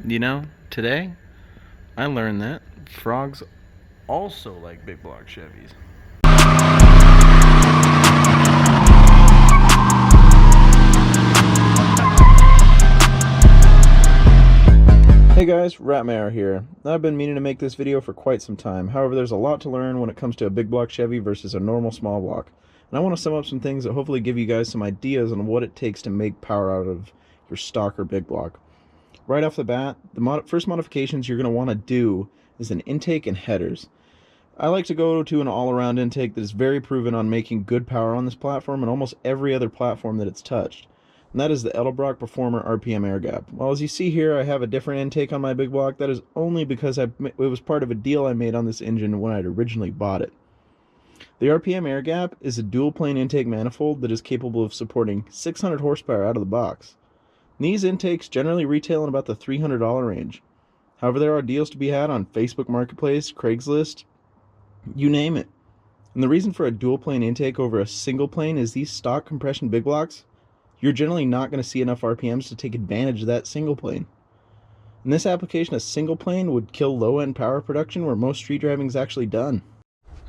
You know, today I learned that frogs also like Big Block Chevys. Hey guys, Ratmayor here. I've been meaning to make this video for quite some time. However, there's a lot to learn when it comes to a big block Chevy versus a normal small block. And I want to sum up some things that hopefully give you guys some ideas on what it takes to make power out of your stock or big block. Right off the bat, the first modifications you're going to want to do is an intake and headers. I like to go to an all-around intake that is very proven on making good power on this platform and almost every other platform that it's touched. And that is the Edelbrock Performer RPM air gap. Well, as you see here, I have a different intake on my big block. That is only because it was part of a deal I made on this engine when I had originally bought it. The RPM air gap is a dual plane intake manifold that is capable of supporting 600 horsepower out of the box. These intakes generally retail in about the $300 range. However, there are deals to be had on Facebook Marketplace, Craigslist, you name it. And the reason for a dual plane intake over a single plane is these stock compression big blocks, you're generally not going to see enough RPMs to take advantage of that single plane. In this application, a single plane would kill low-end power production where most street driving is actually done.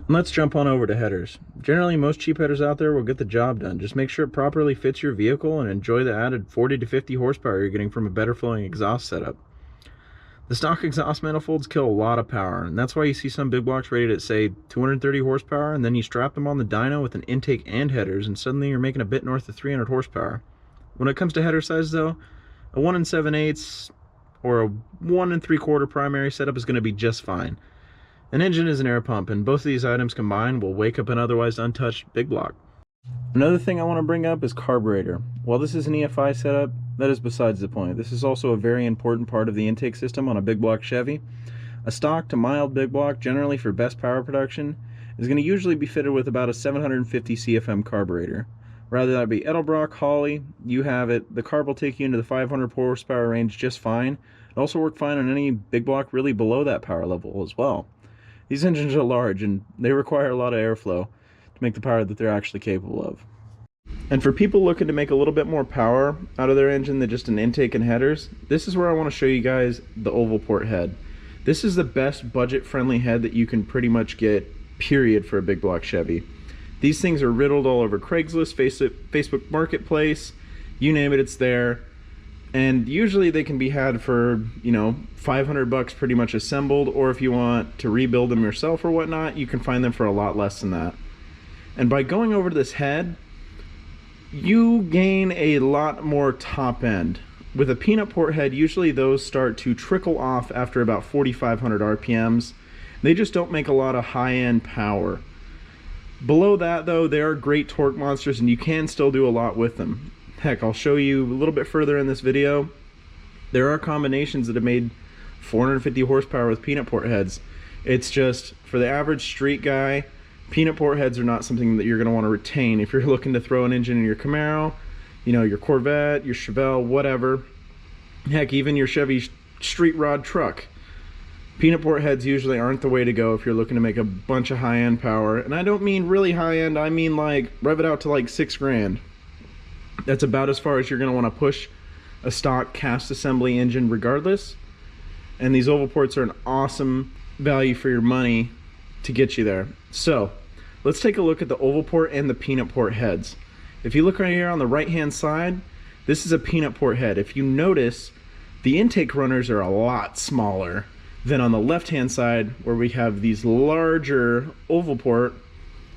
Let's jump on over to headers. Generally, most cheap headers out there will get the job done. Just make sure it properly fits your vehicle and enjoy the added 40 to 50 horsepower you're getting from a better flowing exhaust setup. The stock exhaust manifolds kill a lot of power, and that's why you see some big blocks rated at, say, 230 horsepower, and then you strap them on the dyno with an intake and headers, and suddenly you're making a bit north of 300 horsepower. When it comes to header size, though, a 1 7/8 or a 1 3/4 primary setup is going to be just fine. An engine is an air pump, and both of these items combined will wake up an otherwise untouched big block. Another thing I want to bring up is carburetor. While this is an EFI setup, that is besides the point. This is also a very important part of the intake system on a big block Chevy. A stock to mild big block, generally for best power production, is going to usually be fitted with about a 750 CFM carburetor. Rather that be Edelbrock, Holley, you have it. The carb will take you into the 500 horsepower range just fine. It'll also work fine on any big block really below that power level as well. These engines are large and they require a lot of airflow to make the power that they're actually capable of. And for people looking to make a little bit more power out of their engine than just an intake and headers, this is where I want to show you guys the oval port head. This is the best budget-friendly head that you can pretty much get, period, for a big block Chevy. These things are riddled all over Craigslist, Facebook Marketplace, you name it, it's there. And usually they can be had for, you know, 500 bucks pretty much assembled, or if you want to rebuild them yourself or whatnot, you can find them for a lot less than that. And by going over to this head, you gain a lot more top end. With a peanut port head, usually those start to trickle off after about 4,500 RPMs. They just don't make a lot of high-end power. Below that, though, they are great torque monsters and you can still do a lot with them. Heck, I'll show you a little bit further in this video. There are combinations that have made 450 horsepower with peanut port heads. It's just, for the average street guy, peanut port heads are not something that you're going to want to retain. If you're looking to throw an engine in your Camaro, you know, your Corvette, your Chevelle, whatever, heck, even your Chevy street rod truck, peanut port heads usually aren't the way to go if you're looking to make a bunch of high-end power. And I don't mean really high-end, I mean like rev it out to like 6 grand. That's about as far as you're going to want to push a stock cast assembly engine regardless. And these oval ports are an awesome value for your money to get you there. So let's take a look at the oval port and the peanut port heads. If you look right here on the right hand side, this is a peanut port head. If you notice, the intake runners are a lot smaller than on the left hand side where we have these larger oval port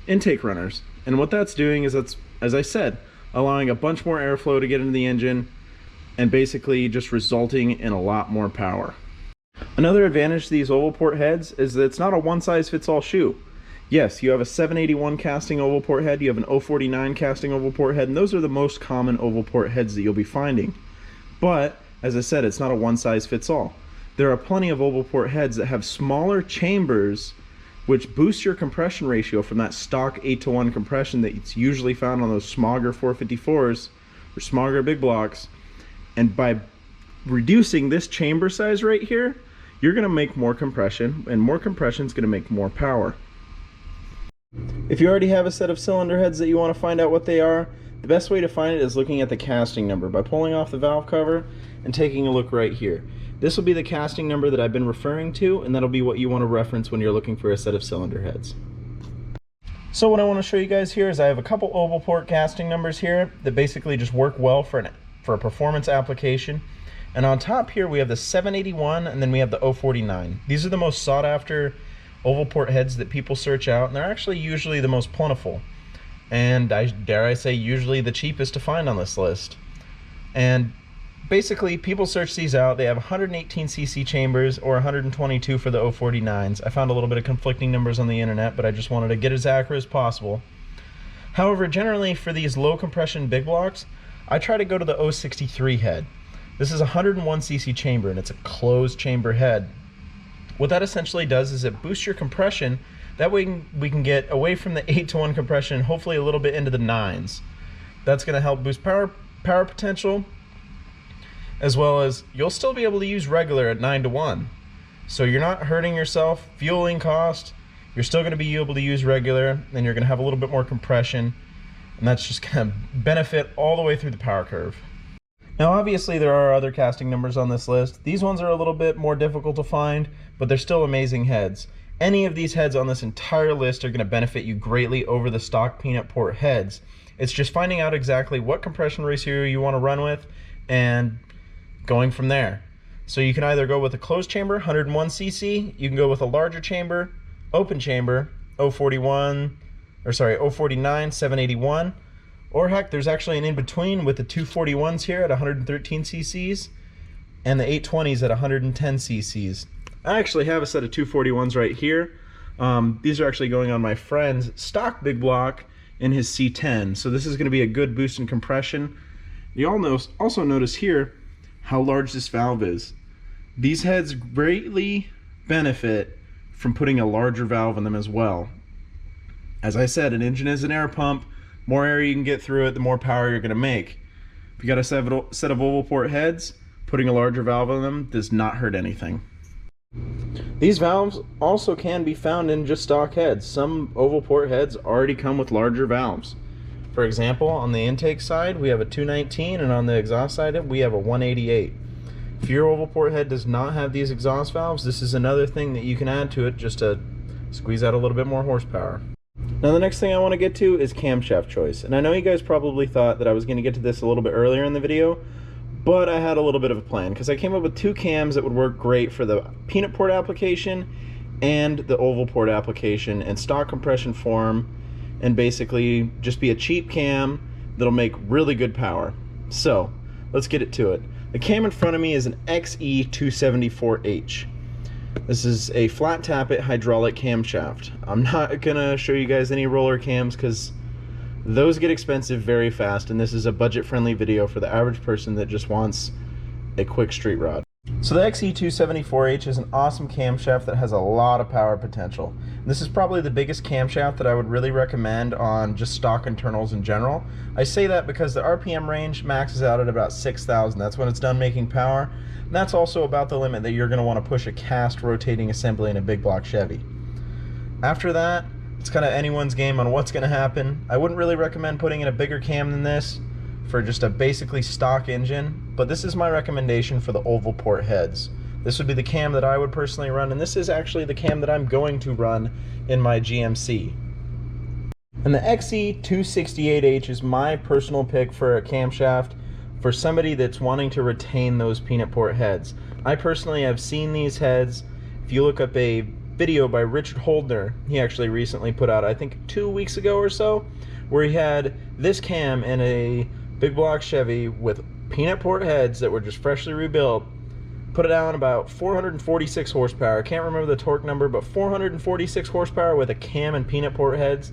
intake runners. And what that's doing is, that's, as I said, allowing a bunch more airflow to get into the engine and basically just resulting in a lot more power. Another advantage to these oval port heads is that it's not a one-size-fits-all shoe. Yes, you have a 781 casting oval port head, you have an 049 casting oval port head, and those are the most common oval port heads that you'll be finding. But, as I said, it's not a one-size-fits-all. There are plenty of oval port heads that have smaller chambers which boosts your compression ratio from that stock 8-to-1 compression that's usually found on those Smogger 454s or Smogger big blocks. And by reducing this chamber size right here, you're going to make more compression, and more compression is going to make more power. If you already have a set of cylinder heads that you want to find out what they are, the best way to find it is looking at the casting number by pulling off the valve cover and taking a look right here. This will be the casting number that I've been referring to, and that'll be what you want to reference when you're looking for a set of cylinder heads. So what I want to show you guys here is I have a couple oval port casting numbers here that basically just work well for a performance application. And on top here we have the 781 and then we have the 049. These are the most sought after oval port heads that people search out, and they're actually usually the most plentiful. And dare I say usually the cheapest to find on this list. And basically people search these out. They have 118cc chambers or 122 for the 049s. I found a little bit of conflicting numbers on the internet, but I just wanted to get as accurate as possible. However, generally for these low compression big blocks, I try to go to the 063 head. This is a 101cc chamber and it's a closed chamber head. What that essentially does is it boosts your compression. That way we can get away from the 8-to-1 compression and hopefully a little bit into the 9s. That's going to help boost power potential, as well as you'll still be able to use regular at 9-to-1. So you're not hurting yourself, fueling cost, you're still going to be able to use regular, and you're going to have a little bit more compression, and that's just going to benefit all the way through the power curve. Now obviously there are other casting numbers on this list. These ones are a little bit more difficult to find, but they're still amazing heads. Any of these heads on this entire list are going to benefit you greatly over the stock peanut port heads. It's just finding out exactly what compression ratio you want to run with and going from there. So you can either go with a closed chamber, 101cc, you can go with a larger chamber, open chamber, 049, 781, or heck, there's actually an in-between with the 241s here at 113 cc's and the 820s at 110 cc's. I actually have a set of 241s right here. These are actually going on my friend's stock big block in his C10, so this is going to be a good boost in compression. You all also notice here how large this valve is. These heads greatly benefit from putting a larger valve in them as well. As I said, an engine is an air pump. More air you can get through it, the more power you're going to make. If you got a set of oval port heads, putting a larger valve in them does not hurt anything. These valves also can be found in just stock heads. Some oval port heads already come with larger valves. For example, on the intake side we have a 219, and on the exhaust side we have a 188. If your oval port head does not have these exhaust valves, this is another thing that you can add to it just to squeeze out a little bit more horsepower. Now the next thing I want to get to is camshaft choice, and I know you guys probably thought that I was going to get to this a little bit earlier in the video, but I had a little bit of a plan because I came up with two cams that would work great for the peanut port application and the oval port application in stock compression form, and basically just be a cheap cam that'll make really good power. So let's get it to it. The cam in front of me is an XE274H. This is a flat tappet hydraulic camshaft. I'm not gonna show you guys any roller cams because those get expensive very fast, and this is a budget-friendly video for the average person that just wants a quick street rod. So the XE274H is an awesome camshaft that has a lot of power potential. This is probably the biggest camshaft that I would really recommend on just stock internals in general. I say that because the RPM range maxes out at about 6,000. That's when it's done making power. And that's also about the limit that you're going to want to push a cast rotating assembly in a big block Chevy. After that, it's kind of anyone's game on what's going to happen. I wouldn't really recommend putting in a bigger cam than this for just a basically stock engine, but this is my recommendation for the oval port heads. This would be the cam that I would personally run, and this is actually the cam that I'm going to run in my GMC. And the XE268H is my personal pick for a camshaft for somebody that's wanting to retain those peanut port heads. I personally have seen these heads. If you look up a video by Richard Holdner, he actually recently put out, I think 2 weeks ago or so, where he had this cam in a Big Block Chevy with peanut port heads that were just freshly rebuilt, put it on about 446 horsepower. I can't remember the torque number, but 446 horsepower with a cam and peanut port heads.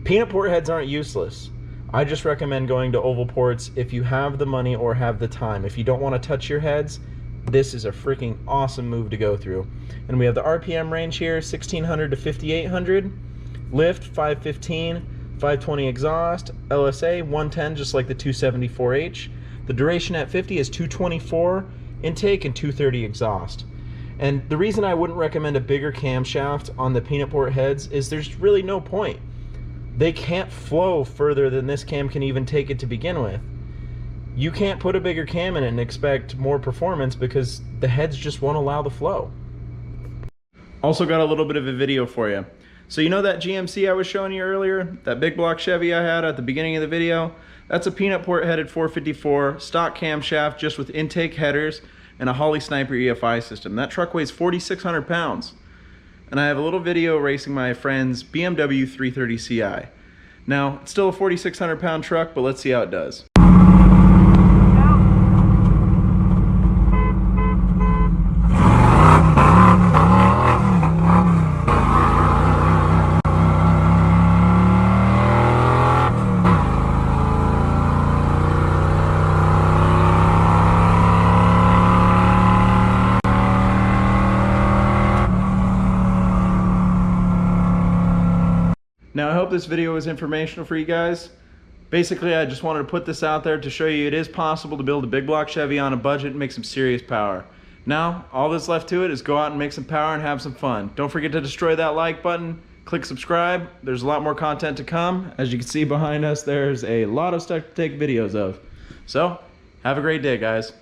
Peanut port heads aren't useless. I just recommend going to oval ports if you have the money or have the time. If you don't want to touch your heads, this is a freaking awesome move to go through. And we have the RPM range here, 1600 to 5800, lift 515, 520 exhaust, LSA 110 just like the 274H. The duration at 50 is 224 intake and 230 exhaust. And the reason I wouldn't recommend a bigger camshaft on the peanut port heads is there's really no point. They can't flow further than this cam can even take it to begin with. you can't put a bigger cam in it and expect more performance because the heads just won't allow the flow. Also got a little bit of a video for you. So you know that GMC I was showing you earlier, that Big Block Chevy I had at the beginning of the video? That's a peanut port headed 454 stock camshaft just with intake headers and a Holley Sniper EFI system. That truck weighs 4,600 pounds. And I have a little video racing my friend's BMW 330 Ci. Now, it's still a 4,600 pound truck, but let's see how it does. Now I hope this video was informational for you guys. Basically, I just wanted to put this out there to show you it is possible to build a Big Block Chevy on a budget and make some serious power. Now, all that's left to it is go out and make some power and have some fun. Don't forget to destroy that like button, click subscribe. There's a lot more content to come. As you can see behind us, there's a lot of stuff to take videos of. So, have a great day, guys.